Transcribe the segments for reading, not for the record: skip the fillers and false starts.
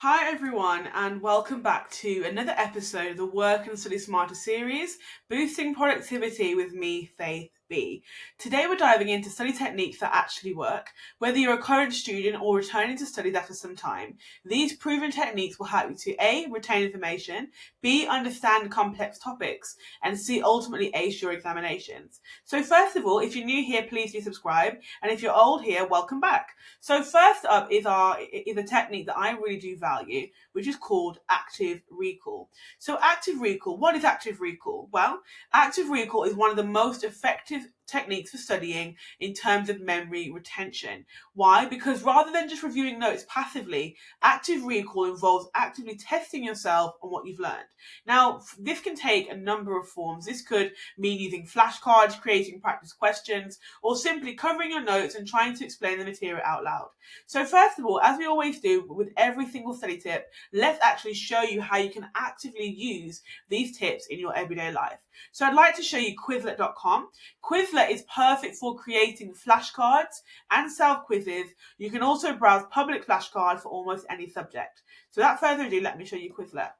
Hi everyone, and welcome back to another episode of the Work and Study Smarter series, boosting productivity with me, Faith B. Today we're diving into study techniques that actually work. Whether you're a current student or returning to study after some time, these proven techniques will help you to A, retain information, B, understand complex topics, and C, ultimately ace your examinations. So first of all, if you're new here, please do subscribe, and if you're old here, welcome back. So first up is a technique that I really do value, which is called active recall. So active recall, what is active recall? Well, active recall is one of the most effective techniques for studying in terms of memory retention. Why? Because rather than just reviewing notes passively, active recall involves actively testing yourself on what you've learned. Now, this can take a number of forms. This could mean using flashcards, creating practice questions, or simply covering your notes and trying to explain the material out loud. So first of all, as we always do with every single study tip, let's actually show you how you can actively use these tips in your everyday life. So I'd like to show you Quizlet.com. Quizlet is perfect for creating flashcards and self-quizzes. You can also browse public flashcards for almost any subject. So without further ado, let me show you Quizlet.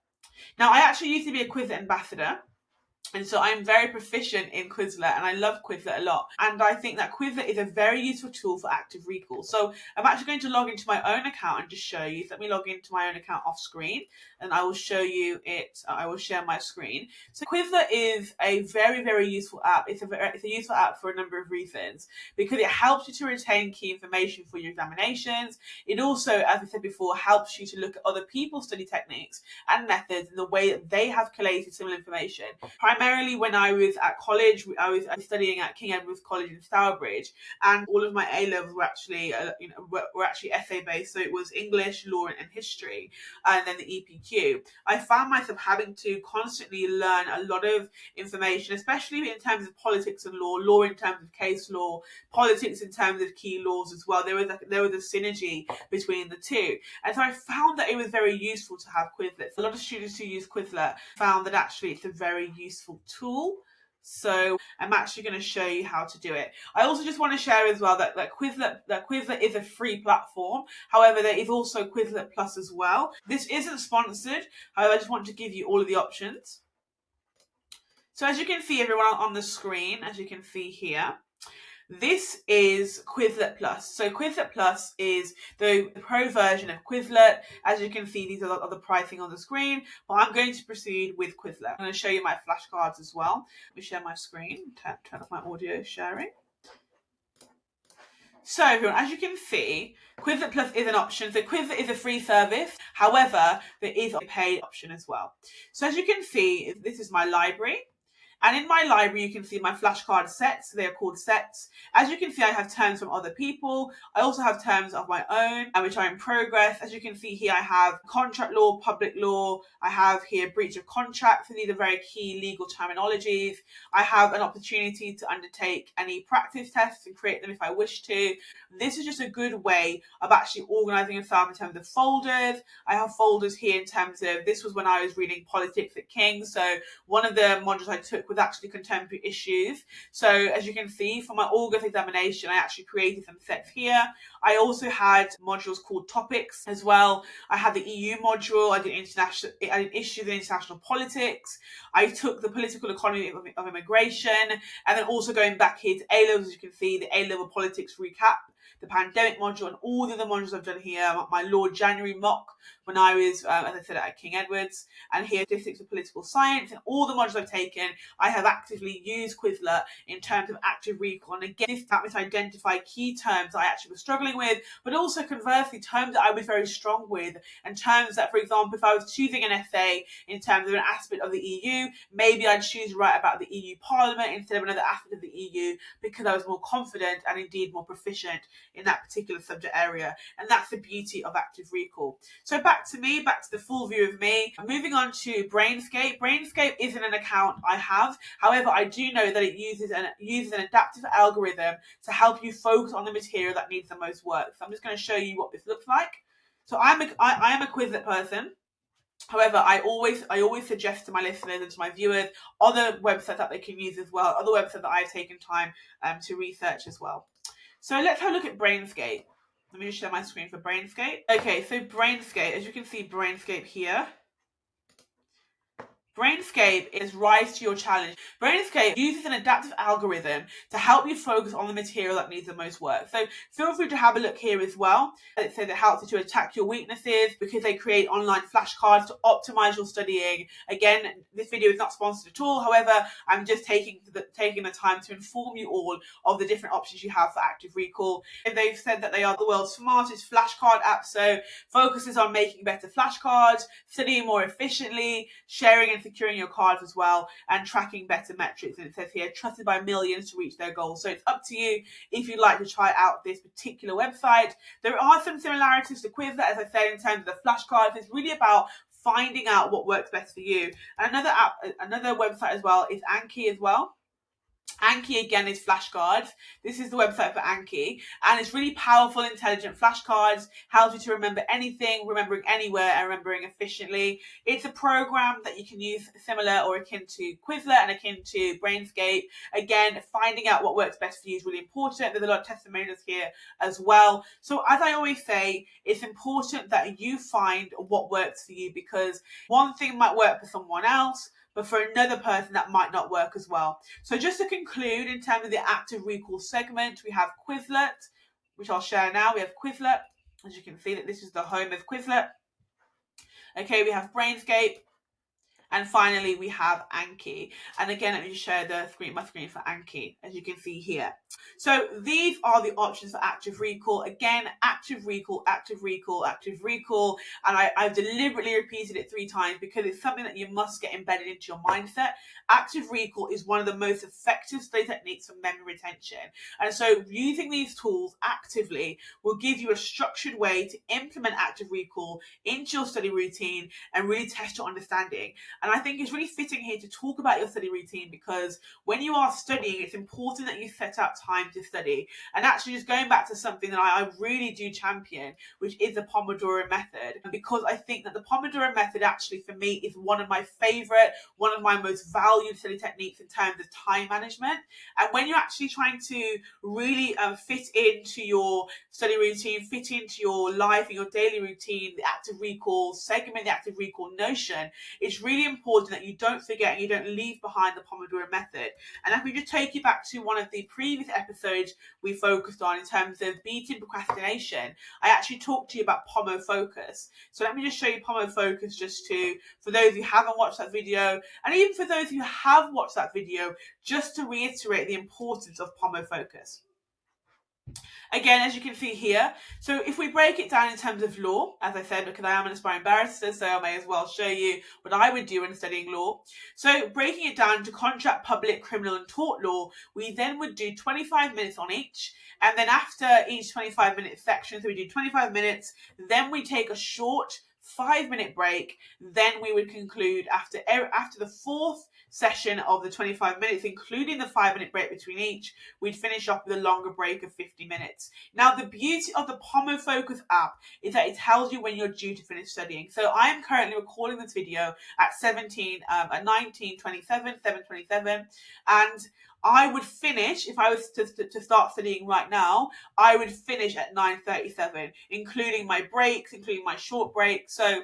Now, I actually used to be a Quizlet ambassador. And so I'm very proficient in Quizlet and I love Quizlet a lot. And I think that Quizlet is a very useful tool for active recall. So I'm actually going to log into my own account and just show you. So let me log into my own account off screen and I will show you it. I will share my screen. So Quizlet is a very, very useful app. It's a useful app for a number of reasons because it helps you to retain key information for your examinations. It also, as I said before, helps you to look at other people's study techniques and methods and the way that they have collated similar information. Primarily when I was at college, I was studying at King Edward's College in Stourbridge, and all of my A levels were actually, were actually essay based. So it was English, law, and history, and then the EPQ. I found myself having to constantly learn a lot of information, especially in terms of politics and law in terms of case law, politics in terms of key laws as well. There was a synergy between the two, and so I found that it was very useful to have Quizlet. A lot of students who use Quizlet found that actually it's a very useful tool. So I'm actually going to show you how to do it. I also just want to share as well that Quizlet is a free platform. However, there is also Quizlet Plus as well. This isn't sponsored. However, I just want to give you all of the options. So as you can see, everyone on the screen, as you can see here, this is Quizlet Plus. So Quizlet Plus is the pro version of Quizlet. As you can see, these are the pricing on the screen, but I'm going to proceed with Quizlet. I'm going to show you my flashcards as well. Let me share my screen, turn off my audio sharing. So everyone, as you can see, Quizlet Plus is an option. So Quizlet is a free service. However, there is a paid option as well. So as you can see, this is my library. And in my library, you can see my flashcard sets. They are called sets. As you can see, I have terms from other people. I also have terms of my own, which are in progress. As you can see here, I have contract law, public law. I have here breach of contract. So these are very key legal terminologies. I have an opportunity to undertake any practice tests and create them if I wish to. This is just a good way of actually organizing yourself in terms of folders. I have folders here in terms of, this was when I was reading politics at King's. So one of the modules I took was actually contemporary issues. So as you can see, for my August examination, I actually created some sets here. I also had modules called topics as well. I had the EU module. I did issues in international politics. I took the political economy of immigration, and then also going back here to A levels, as you can see, the A level politics recap, the pandemic module, and all the other modules I've done here. My Law January mock when I was, as I said, at King Edward's, and here statistics of political science, and all the modules I've taken, I have actively used Quizlet in terms of active recall. And again, this helped me to identify key terms that I actually was struggling with, but also conversely, terms that I was very strong with, and terms that, for example, if I was choosing an essay in terms of an aspect of the EU, maybe I'd choose to write about the EU Parliament instead of another aspect of the EU because I was more confident and indeed more proficient in that particular subject area. And that's the beauty of active recall. So back to the full view of me. Moving on to Brainscape. Brainscape isn't an account I have. However, I do know that it uses an adaptive algorithm to help you focus on the material that needs the most work. So I'm just going to show you what this looks like. So I am a Quizlet person. However, I always suggest to my listeners and to my viewers other websites that they can use as well, other websites that I've taken time to research as well. So let's have a look at Brainscape. Let me just share my screen for Brainscape. Okay, so Brainscape, as you can see, Brainscape here. Brainscape is rise to your challenge. Brainscape uses an adaptive algorithm to help you focus on the material that needs the most work. So feel free to have a look here as well. It says it helps you to attack your weaknesses because they create online flashcards to optimize your studying. Again, this video is not sponsored at all. However, I'm just taking the time to inform you all of the different options you have for active recall. And they've said that they are the world's smartest flashcard app, so focuses on making better flashcards, studying more efficiently, sharing and securing your cards as well, and tracking better metrics. And it says here, trusted by millions to reach their goals. So it's up to you if you'd like to try out this particular website. There are some similarities to Quizlet, as I said, in terms of the flashcards. It's really about finding out what works best for you. And another website as well is Anki as well. Anki again is flashcards. This is the website for Anki, and it's really powerful, intelligent flashcards. Helps you to remember anything, remembering anywhere, and remembering efficiently. It's a program that you can use similar or akin to Quizlet and akin to Brainscape. Again, finding out what works best for you is really important. There's a lot of testimonials here as well. So as I always say, it's important that you find what works for you, because one thing might work for someone else, but for another person that might not work as well. So just to conclude, in terms of the active recall segment, we have Quizlet, which I'll share now. We have Quizlet. As you can see, that this is the home of Quizlet. Okay, we have Brainscape. And finally, we have Anki. And again, let me just share my screen for Anki, as you can see here. So these are the options for active recall. Again, active recall, active recall, active recall. And I've deliberately repeated it 3 times because it's something that you must get embedded into your mindset. Active recall is one of the most effective study techniques for memory retention. And so using these tools actively will give you a structured way to implement active recall into your study routine and really test your understanding. And I think it's really fitting here to talk about your study routine, because when you are studying, it's important that you set out time to study. And actually, just going back to something that I really do champion, which is the Pomodoro Method, because I think that the Pomodoro Method actually, for me, is one of my favorite, one of my most valued study techniques in terms of time management. And when you're actually trying to really fit into your study routine, fit into your life and your daily routine, the active recall segment, the active recall notion, it's really important that you don't forget and you don't leave behind the Pomodoro Method. And if we just take you back to one of the previous episodes we focused on in terms of beating procrastination, I actually talked to you about Pomo Focus. So let me just show you Pomo Focus for those who haven't watched that video, and even for those who have watched that video, just to reiterate the importance of Pomo Focus. Again, as you can see here, so if we break it down in terms of law, as I said, because I am an aspiring barrister, so I may as well show you what I would do when studying law. So breaking it down to contract, public, criminal and tort law, we then would do 25 minutes on each. And then after each 25-minute section, so we do 25 minutes, then we take a short 5-minute break. Then we would conclude after the 4th session of the 25 minutes, including the 5-minute break between each, we'd finish off with a longer break of 50 minutes. Now, the beauty of the Pomo Focus app is that it tells you when you're due to finish studying. So I am currently recording this video at 19:27, 7:27, and I would finish, if I was to start studying right now, I would finish at 9:37, including my breaks, including my short breaks. So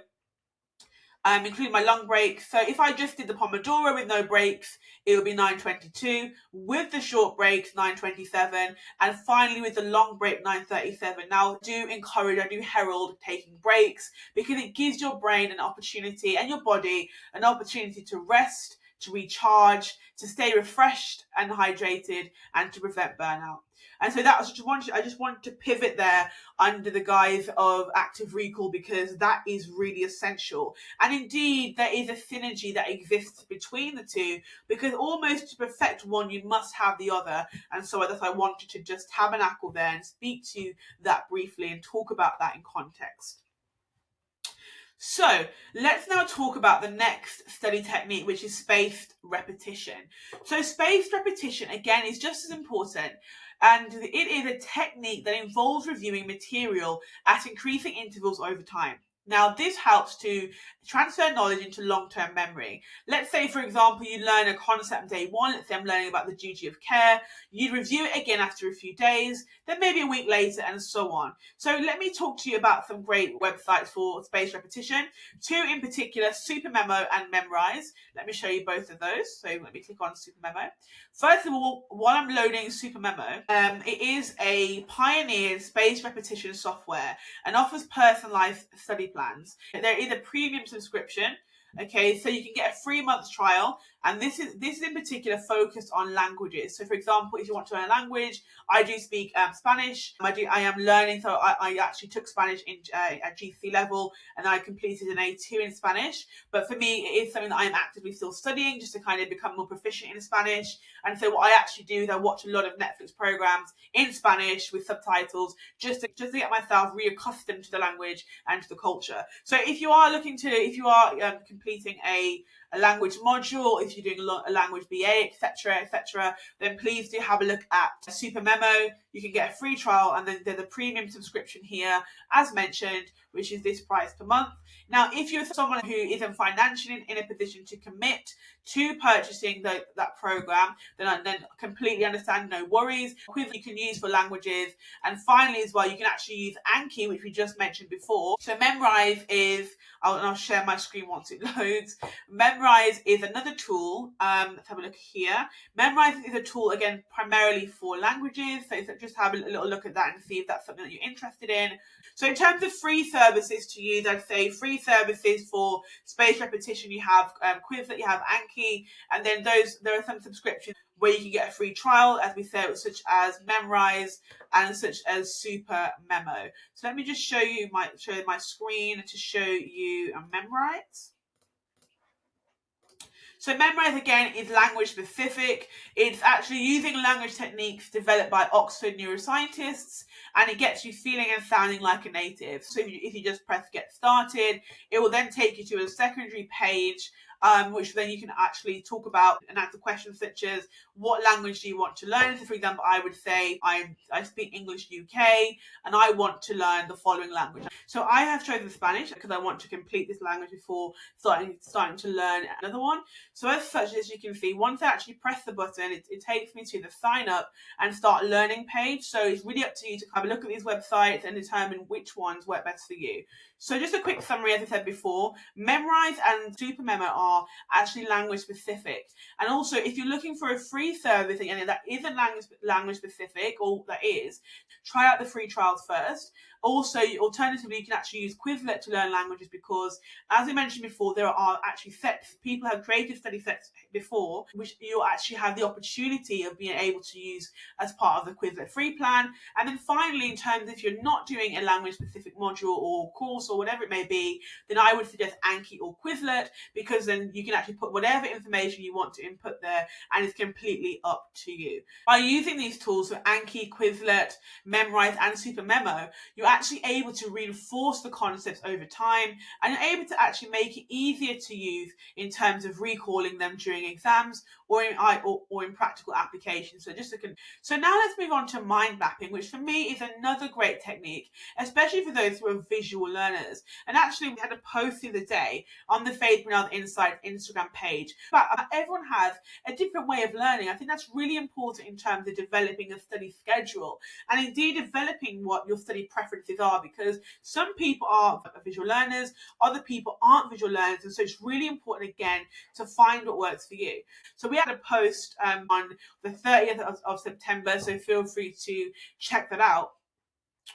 including my long break. So if I just did the Pomodoro with no breaks, it would be 9:22. With the short breaks, 9:27. And finally with the long break, 9:37. Now, I do herald taking breaks, because it gives your brain an opportunity and your body an opportunity to rest, to recharge, to stay refreshed and hydrated, and to prevent burnout. And so I just wanted to pivot there under the guise of active recall, because that is really essential. And indeed, there is a synergy that exists between the two, because almost to perfect one, you must have the other. And so I wanted to just tabernacle there and speak to that briefly and talk about that in context. So let's now talk about the next study technique, which is spaced repetition. So spaced repetition, again, is just as important, and it is a technique that involves reviewing material at increasing intervals over time. Now, this helps to transfer knowledge into long-term memory. Let's say, for example, you learn a concept day one. Let's say I'm learning about the duty of care. You review it again after a few days, then maybe a week later, and so on. So let me talk to you about some great websites for spaced repetition. Two in particular, SuperMemo and Memrise. Let me show you both of those. So let me click on SuperMemo. First of all, while I'm loading SuperMemo, it is a pioneered spaced repetition software and offers personalized study plans. They're either premium subscription, okay, so you can get a 3-month trial, and this is in particular focused on languages. So, for example, if you want to learn a language, I do speak Spanish. I am learning, so I actually took Spanish at GC level, and I completed an A2 in Spanish. But for me, it is something that I am actively still studying, just to kind of become more proficient in Spanish. And so, what I actually do is I watch a lot of Netflix programs in Spanish with subtitles, just to get myself reaccustomed to the language and to the culture. So, if you are completing a language module, if you're doing a language BA, etc., then please do have a look at SuperMemo. You can get a free trial, and then there's a premium subscription here, as mentioned, which is this price per month. Now, if you're someone who isn't financially in a position to commit to purchasing that program, then I completely understand, no worries. Quiz you can use for languages, and finally as well, you can actually use Anki, which we just mentioned before. So Memrise is, I'll share my screen once it loads. Memrise is another tool. Let's have a look here. Memrise is a tool, again, primarily for languages. So just have a little look at that and see if that's something that you're interested in. So in terms of free services to use, I'd say free services for spaced repetition, you have Quizlet, you have Anki, and then there are some subscriptions where you can get a free trial, as we said, such as Memrise and such as SuperMemo. So let me just show my screen to show you Memrise. So Memrise, again, is language specific. It's actually using language techniques developed by Oxford neuroscientists, and it gets you feeling and sounding like a native. So if you just press get started, it will then take you to a secondary page, which then you can actually talk about and answer questions such as, what language do you want to learn? So, for example, I would say I speak English UK, and I want to learn the following language. So I have chosen Spanish because I want to complete this language before starting to learn another one. So as such, as you can see, once I actually press the button, it takes me to the sign up and start learning page. So it's really up to you to have a look at these websites and determine which ones work best for you. So just a quick summary, as I said before, Memrise and SuperMemo are actually language specific. And also, if you're looking for a free service, and that isn't language specific, or that is, try out the free trials first. Also, alternatively, you can actually use Quizlet to learn languages, because, as I mentioned before, there are actually sets. People have created study sets before, which you'll actually have the opportunity of being able to use as part of the Quizlet free plan. And then finally, in terms, if you're not doing a language-specific module or course or whatever it may be, then I would suggest Anki or Quizlet, because then you can actually put whatever information you want to input there, and it's completely up to you. By using these tools, so Anki, Quizlet, Memrise, and SuperMemo, you're actually able to reinforce the concepts over time, and you're able to actually make it easier to use in terms of recalling them during exams or in practical applications. So now let's move on to mind mapping, which for me is another great technique, especially for those who are visual learners. And actually, we had a post the other day on the Faith Brunel Insight Instagram page. But everyone has a different way of learning. I think that's really important in terms of developing a study schedule, and indeed developing what your study preferences are, because some people are visual learners, other people aren't visual learners, and so it's really important, again, to find what works for you. So we had a post on the 30th of September, so feel free to check that out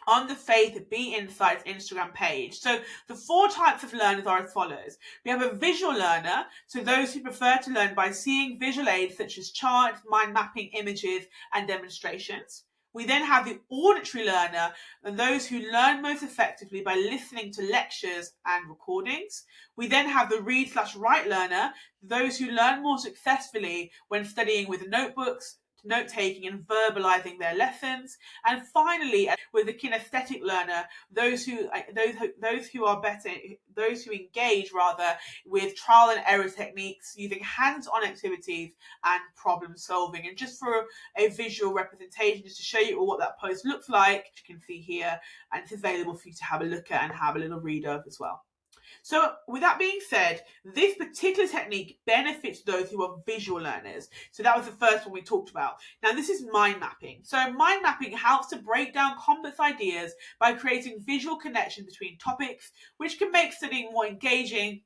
on the Faith B Insights Instagram page. So the 4 types of learners are as follows. We have a visual learner, so those who prefer to learn by seeing visual aids such as charts, mind mapping, images, and demonstrations. We then have the auditory learner, and those who learn most effectively by listening to lectures and recordings. We then have the read/write learner, those who learn more successfully when studying with notebooks, note-taking and verbalizing their lessons. And finally, with the kinesthetic learner, those who engage rather with trial and error techniques using hands-on activities and problem solving. And just for a visual representation, just to show you all what that post looks like, you can see here, and it's available for you to have a look at and have a little read of as well. So with that being said, this particular technique benefits those who are visual learners. So that was the first one we talked about. Now this is mind mapping. So mind mapping helps to break down complex ideas by creating visual connections between topics, which can make studying more engaging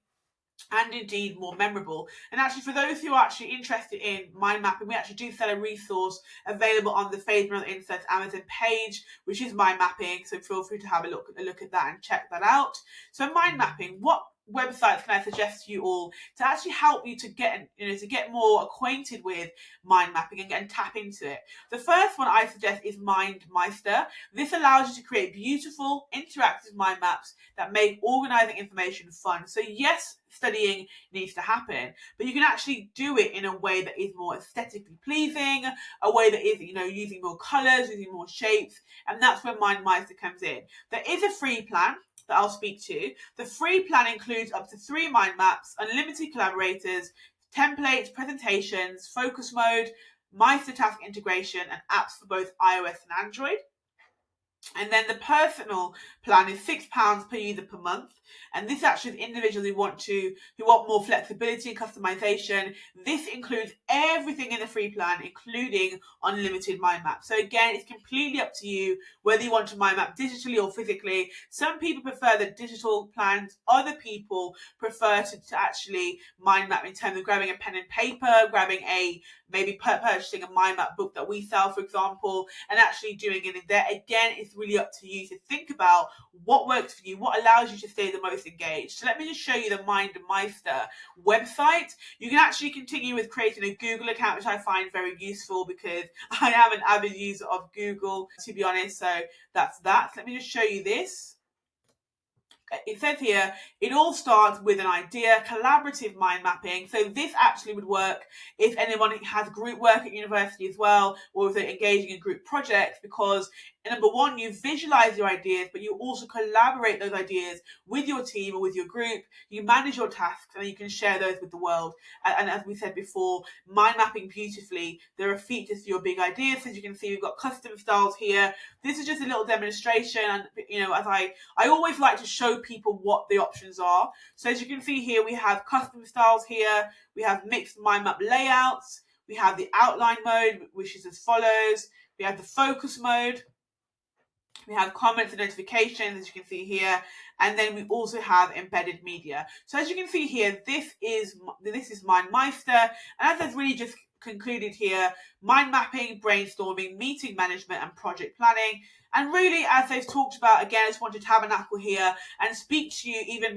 and indeed more memorable. And actually, for those who are actually interested in mind mapping, we actually do sell a resource available on the Phase Another Insights Amazon page, which is mind mapping. So feel free to have a look at that and check that out. So mind mapping, what websites can I suggest to you all to actually help you to get more acquainted with mind mapping and tap into it? The first one I suggest is MindMeister. This allows you to create beautiful interactive mind maps that make organizing information fun. So yes, studying needs to happen, but you can actually do it in a way that is more aesthetically pleasing, a way that is, using more colors, using more shapes, and that's where MindMeister comes in. There is a free plan that I'll speak to. The free plan includes up to 3 mind maps, unlimited collaborators, templates, presentations, focus mode, Meister task integration, and apps for both iOS and Android. And then the personal plan is £6 per user per month. And this actually is individuals who want more flexibility and customization. This includes everything in the free plan, including unlimited mind map. So again, it's completely up to you whether you want to mind map digitally or physically. Some people prefer the digital plans. Other people prefer to actually mind map in terms of grabbing a pen and paper, maybe purchasing a mind map book that we sell, for example, and actually doing it in there. Again, it's really up to you to think about what works for you, what allows you to stay the most engaged. So let me just show you the MindMeister website. You can actually continue with creating a Google account, which I find very useful because I am an avid user of Google, to be honest. So that's that. So let me just show you this. It says here, it all starts with an idea, collaborative mind mapping. So this actually would work if anyone has group work at university as well, or if they're engaging in group projects, because number one, you visualize your ideas, but you also collaborate those ideas with your team or with your group. You manage your tasks and you can share those with the world. And as we said before, mind mapping beautifully, there are features to your big ideas. As you can see, we've got custom styles here. This is just a little demonstration. And, as I always like to show people what the options are. So as you can see here, we have custom styles here. We have mixed mind map layouts. We have the outline mode, which is as follows. We have the focus mode. We have comments and notifications, as you can see here, and then we also have embedded media. So as you can see here, this is MindMeister, and as I've really just concluded here, mind mapping, brainstorming, meeting management, and project planning. And really, as they've talked about, again, I just wanted to tabernacle here and speak to you even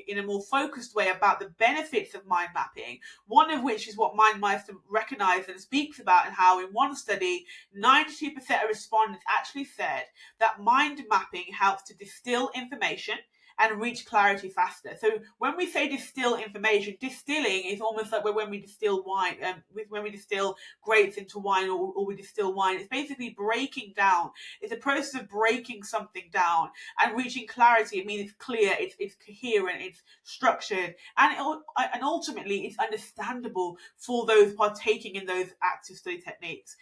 in a more focused way about the benefits of mind mapping, one of which is what MindMeister recognizes and speaks about, and how in one study, 92% of respondents actually said that mind mapping helps to distill information and reach clarity faster. So when we say distill information, distilling is almost like when we distill wine, when we distill grapes into wine, or we distill wine. It's basically breaking down. It's a process of breaking something down and reaching clarity. It means it's clear, it's coherent, it's structured, and ultimately it's understandable for those partaking in those active study techniques.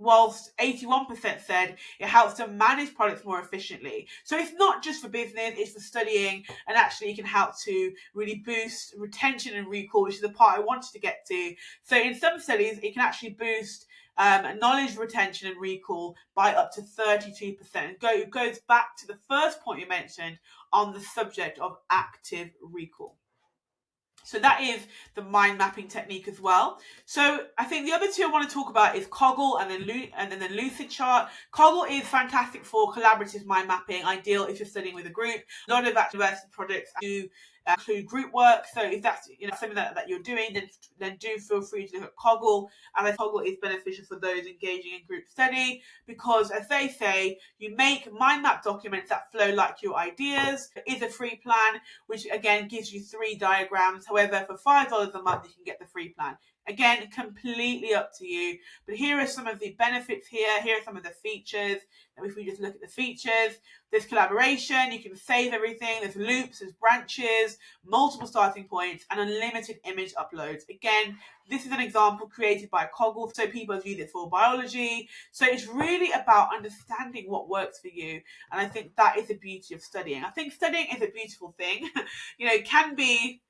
Whilst 81% said it helps to manage products more efficiently. So it's not just for business, it's for studying, and actually it can help to really boost retention and recall, which is the part I wanted to get to. So in some studies, it can actually boost knowledge retention and recall by up to 32%. It goes back to the first point you mentioned on the subject of active recall. So that is the mind mapping technique as well. So I think the other two I want to talk about is Coggle and then the Lucid chart. Coggle is fantastic for collaborative mind mapping, ideal if you're studying with a group. A lot of university projects do include group work. So if that's something that you're doing, then do feel free to look at Coggle. And Coggle is beneficial for those engaging in group study because, as they say, you make mind map documents that flow like your ideas. It is a free plan, which again gives you 3 diagrams. However, for $5 a month, you can get the free plan. Again, completely up to you. But here are some of the benefits here. Here are some of the features. And if we just look at the features, there's collaboration, you can save everything, there's loops, there's branches, multiple starting points, and unlimited image uploads. Again, this is an example created by Coggle, so people have used it for biology. So it's really about understanding what works for you. And I think that is the beauty of studying. I think studying is a beautiful thing. It can be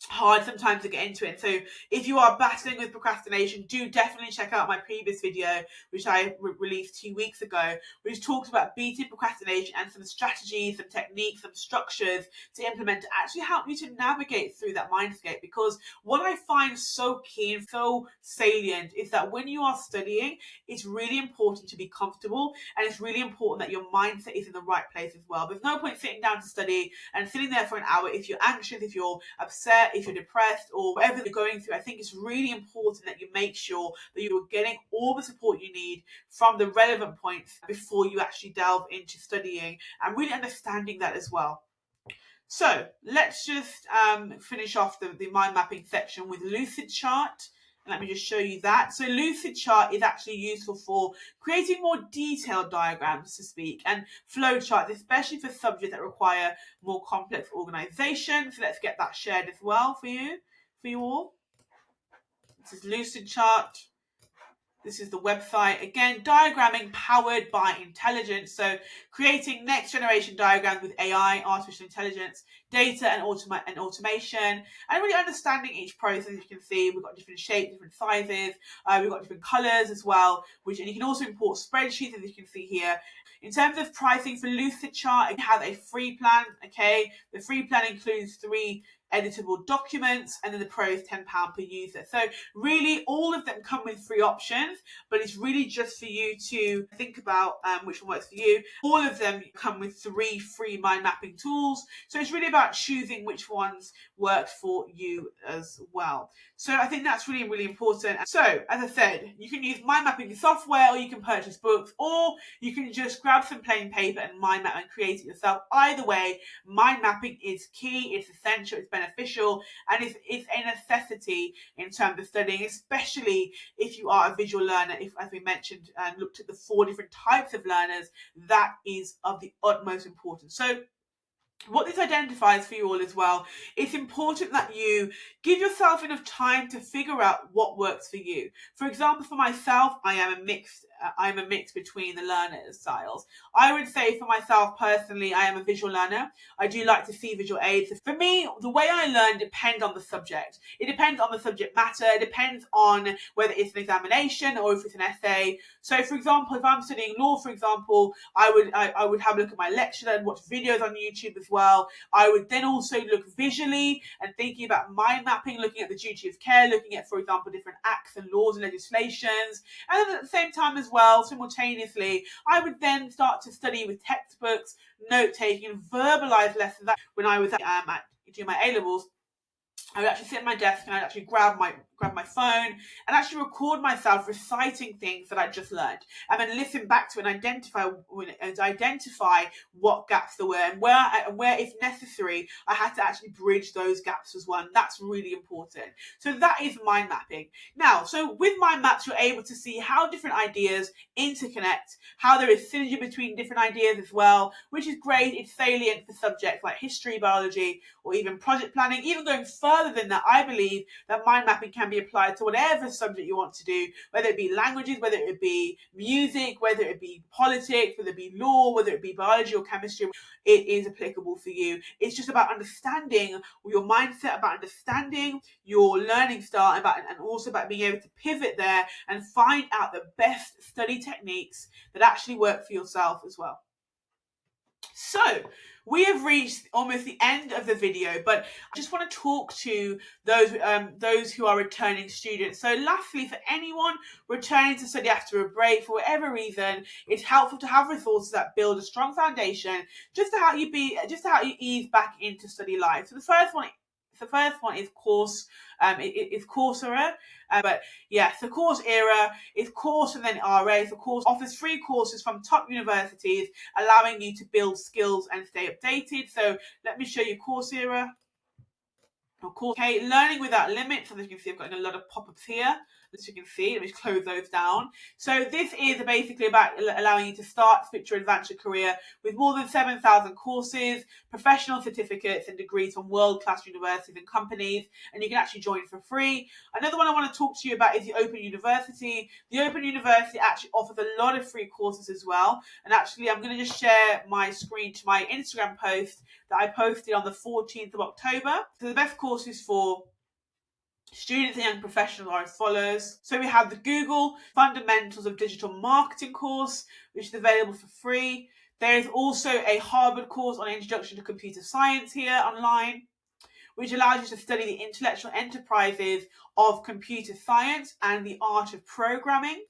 hard sometimes to get into it. So if you are battling with procrastination, do definitely check out my previous video, which I released 2 weeks ago, which talks about beating procrastination and some strategies, some techniques, some structures to implement to actually help you to navigate through that mindscape. Because what I find so key and so salient is that when you are studying, it's really important to be comfortable, and it's really important that your mindset is in the right place as well. There's no point sitting down to study and sitting there for an hour if you're anxious, if you're upset, if you're depressed, or whatever you're going through. I think it's really important that you make sure that you're getting all the support you need from the relevant points before you actually delve into studying, and really understanding that as well. So let's just finish off the mind mapping section with Lucid Chart. Let me just show you that. So Lucid Chart is actually useful for creating more detailed diagrams, to speak, and flow charts, especially for subjects that require more complex organization. So let's get that shared as well for you all. This is Lucid Chart. This is the website. Again, diagramming powered by intelligence. So creating next generation diagrams with AI, artificial intelligence, data and automation, and really understanding each process. As you can see, we've got different shapes, different sizes. We've got different colors as well, and you can also import spreadsheets, as you can see here. In terms of pricing for Lucid Chart, it has a free plan. Okay, the free plan includes 3 editable documents, and then the pro is £10 per user. So really all of them come with free options, but it's really just for you to think about which one works for you. All of them come with 3 free mind mapping tools, so it's really about choosing which ones work for you as well. So I think that's really, really important. So as I said, you can use mind mapping software, or you can purchase books, or you can just grab some plain paper and mind map and create it yourself. Either way, mind mapping is key, it's essential, it's beneficial, and it's a necessity in terms of studying, especially if you are a visual learner. If, as we mentioned and looked at the 4 different types of learners, that is of the utmost importance. So what this identifies for you all as well, it's important that you give yourself enough time to figure out what works for you. For example, for myself, I am a mix between the learners' styles. I would say for myself personally, I am a visual learner. I do like to see visual aids. For me, the way I learn depends on the subject. It depends on the subject matter. It depends on whether it's an examination or if it's an essay. So, for example, if I'm studying law, for example, I would have a look at my lecture and watch videos on YouTube as well. I would then also look visually and thinking about mind mapping, looking at the duty of care, looking at, for example, different acts and laws and legislations. And then at the same time as well, simultaneously, I would then start to study with textbooks, note-taking, verbalize lessons. When I was doing my A-levels, I would actually sit at my desk and I'd actually grab my phone and actually record myself reciting things that I just learned, and then listen back to it and identify what gaps there were, and where if necessary I had to actually bridge those gaps as well. And that's really important. So that is mind mapping. Now, so with mind maps, you're able to see how different ideas interconnect, how there is synergy between different ideas as well, which is great. It's salient for subjects like history, biology, or even project planning. Even going further than that, I believe that mind mapping can be applied to whatever subject you want to do, whether it be languages, whether it be music, whether it be politics, whether it be law, whether it be biology or chemistry. It is applicable for you. It's just about understanding your mindset, about understanding your learning style, and also about being able to pivot there and find out the best study techniques that actually work for yourself as well. So we have reached almost the end of the video, but I just want to talk to those who are returning students. So lastly, for anyone returning to study after a break for whatever reason, it's helpful to have resources that build a strong foundation just to help you ease back into study life. So the first one is Coursera. But yes, the Coursera is course and then RA. So course offers free courses from top universities, allowing you to build skills and stay updated. So let me show you Coursera. Of course, okay, learning without limits. And as you can see, I've got a lot of pop-ups here. As you can see, let me just close those down. So this is basically about allowing you to start, switch, or advance your career with more than 7,000 courses, professional certificates, and degrees from world-class universities and companies. And you can actually join for free. Another one I want to talk to you about is the Open University. The Open University actually offers a lot of free courses as well. And actually, I'm going to just share my screen to my Instagram post that I posted on the 14th of October. So the best courses for students and young professionals are as follows. So we have the Google Fundamentals of Digital Marketing course, which is available for free. There is also a Harvard course on Introduction to Computer Science here online, which allows you to study the intellectual enterprises of computer science and the art of programming.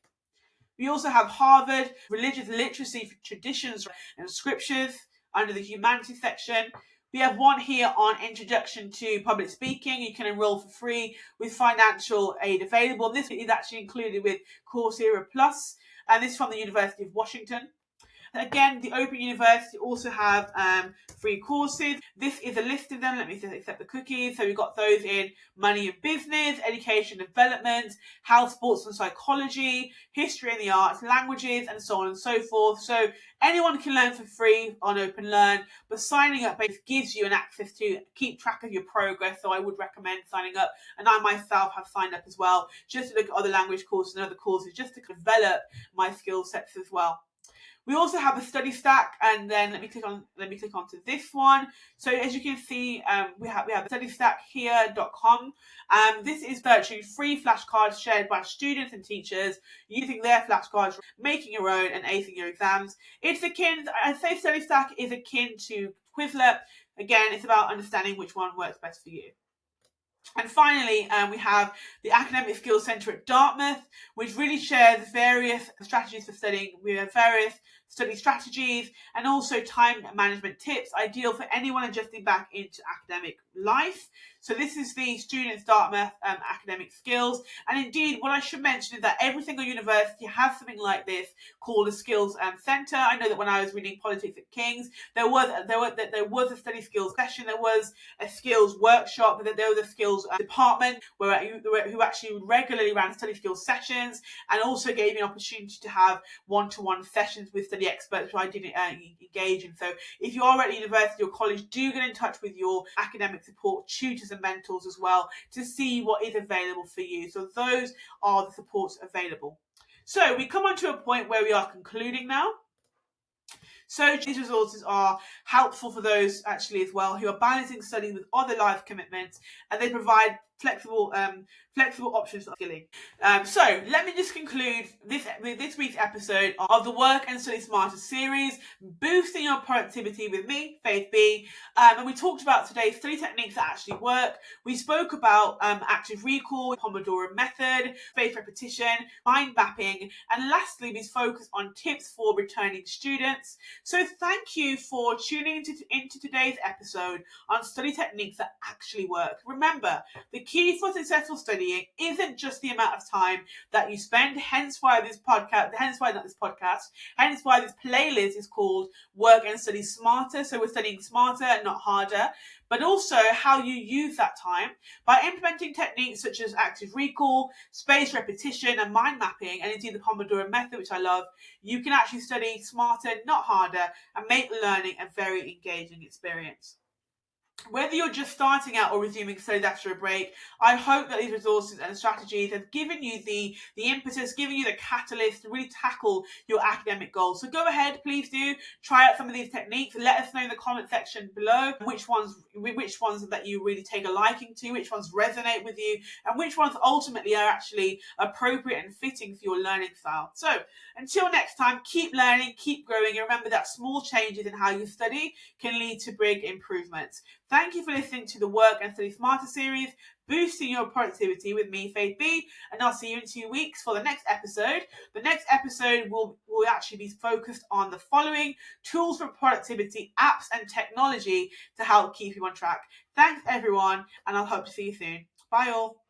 We also have Harvard Religious Literacy for Traditions and Scriptures under the Humanities section. We have one here on Introduction to Public Speaking. You can enroll for free with financial aid available. This is actually included with Coursera Plus, and this is from the University of Washington. Again, the Open University also have free courses. This is a list of them. Let me just accept the cookies. So we've got those in money and business, education and development, health, sports and psychology, history and the arts, languages, and so on and so forth. So anyone can learn for free on Open Learn, but signing up gives you an access to keep track of your progress. So I would recommend signing up. And I myself have signed up as well, just to look at other language courses and other courses, just to develop my skill sets as well. We also have a study stack, and then let me click onto this one. So as you can see, we have studystack.com. This is virtually free flashcards shared by students and teachers using their flashcards, making your own and acing your exams. I'd say Study Stack is akin to Quizlet. Again, it's about understanding which one works best for you. And finally, we have the Academic Skills Centre at Dartmouth, which really shares various strategies for studying. We have various study strategies and also time management tips, ideal for anyone adjusting back into academic life. So this is the Students Dartmouth Academic Skills. And indeed, what I should mention is that every single university has something like this called a Skills Centre. I know that when I was reading Politics at King's, there was a study skills session, there was a skills workshop, but there was a skills department who actually regularly ran study skills sessions and also gave me an opportunity to have one-to-one sessions with study experts, which I didn't engage in. So if you are at university or college, do get in touch with your academic support tutors and mentors as well to see what is available for you. So those are the supports available. So we come on to a point where we are concluding now. So these resources are helpful for those actually as well who are balancing study with other life commitments, and they provide flexible options for skilling. So let me just conclude this week's episode of the Work and Study Smarter series, boosting your productivity with me, Faith B. And we talked about today study techniques that actually work. We spoke about active recall, Pomodoro Method, spaced repetition, mind mapping, and lastly, we focused on tips for returning students. So thank you for tuning into today's episode on study techniques that actually work. Remember, the key for successful studying isn't just the amount of time that you spend, hence why this playlist is called Work and Study Smarter. So we're studying smarter, not harder, but also how you use that time. By implementing techniques such as active recall, spaced repetition, and mind mapping, and indeed the Pomodoro Method, which I love, you can actually study smarter, not harder, and make learning a very engaging experience. Whether you're just starting out or resuming studies after a break, I hope that these resources and strategies have given you the impetus, given you the catalyst to really tackle your academic goals. So go ahead, please do try out some of these techniques. Let us know in the comment section below which ones that you really take a liking to, which ones resonate with you, and which ones ultimately are actually appropriate and fitting for your learning style. So until next time, keep learning, keep growing, and remember that small changes in how you study can lead to big improvements. Thank you for listening to the Work and Study Smarter series, boosting your productivity with me, Faith B, and I'll see you in 2 weeks for the next episode. The next episode will actually be focused on the following: tools for productivity, apps and technology to help keep you on track. Thanks everyone, and I'll hope to see you soon. Bye all.